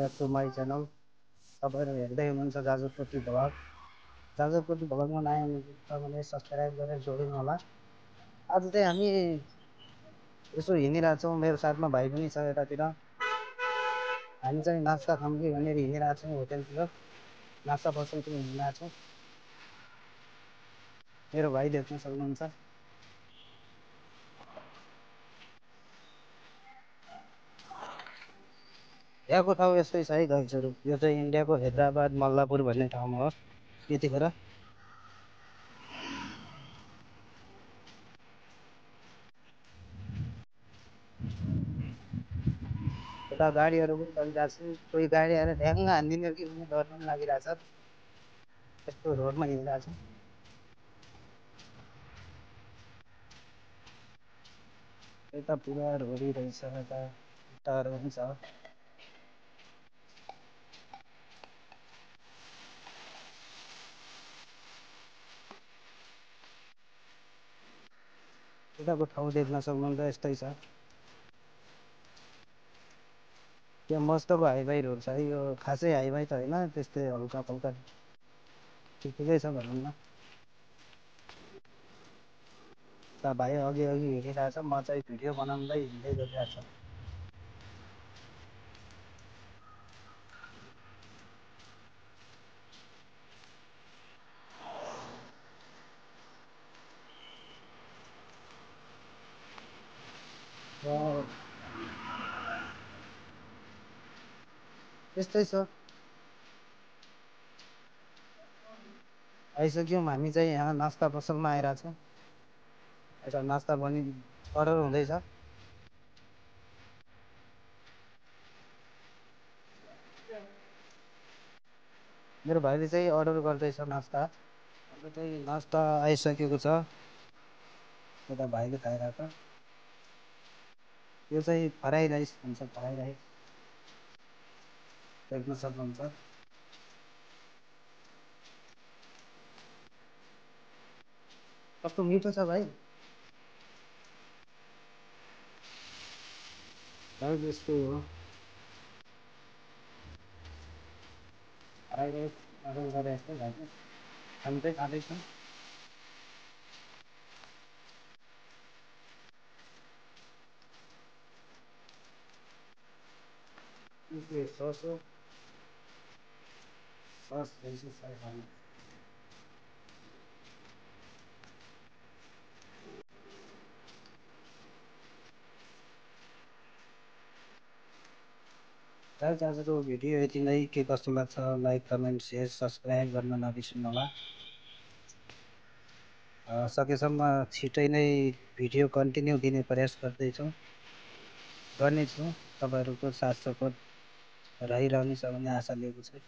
Back to my channel. तपाईँहरू हेर्दै हुनुहुन्छ जाजरकोटी भ्लग। जाजरकोटी भ्लगमा नयाँ हुनुहुन्छ तपाईँले सब्सक्राइब गरेर जोडिनु होला। आज चाहिँ हामी यसो हिँडिरहेको छौँ, मेरो साथमा भाइ पनि छ यतातिर। हामी चाहिँ नास्ता खाऊँ कि भनेर हिँडिरहेको छौँ होटेलतिर, नास्ता पसलतिर हिँडिरहेको छौँ। मेरो भाइ देख्न सक्नुहुन्छ। यहाँको ठाउँ यस्तै छ है गाइजहरू। यो चाहिँ इन्डियाको हैदराबाद मल्लापुर भन्ने ठाउँमा हो यतिखेर। यता गाडीहरू पनि चलिरहेको छ, कोही गाडी आएर ढ्याङ्ग हानिदिने कि भन्ने डर पनि लागिरहेछ। यस्तो रोडमा हिँडिरहेको छ। यता पुरा रोडी रहेछ, यता टाढो पनि छ। यताको ठाउँ देख्न सक्नुहुन्छ, यस्तै छ। त्यो मस्तको हाइवाई रोड छ है, यो खासै हाइवाई त होइन, त्यस्तै हल्का फल्का ठिकै छ भनौँ न। त भाइ अघि हिँडिरहेछ, म चाहिँ भिडियो बनाउँदै हिँड्दै गइरहेको छु। त्यस्तै छ। आइसक्यौँ हामी चाहिँ यहाँ नास्ता पसलमा आइरहेको छौँ। यता नास्ता पनि अर्डर हुँदैछ। मेरो भाइले चाहिँ अर्डर गर्दैछ नास्ता। अब चाहिँ नास्ता आइसकेको छ, यता भाइले खाइरहेको। यो चाहिँ फ्राई राइस भन्छ, फ्राई राइस देख्न सक्नुहुन्छ। कस्तो मिठो छ भाइ। यस्तै हो, फ्राई राइस अर्डर गरेर यस्तै भाइले खाँदैछ। सस हो, सस फ्राई खानु। आजको भिडियो यति नै। के कस्तो लाग्छ लाइक कमेन्ट सेयर सब्सक्राइब गर्न नबिर्सिनु होला। सकेसम्म छिटै नै भिडियो कन्टिन्यू दिने प्रयास गर्नेछु। तपाईँहरूको साथ सपोर्ट रहिरहनेछ भन्ने आशा लिएको छु।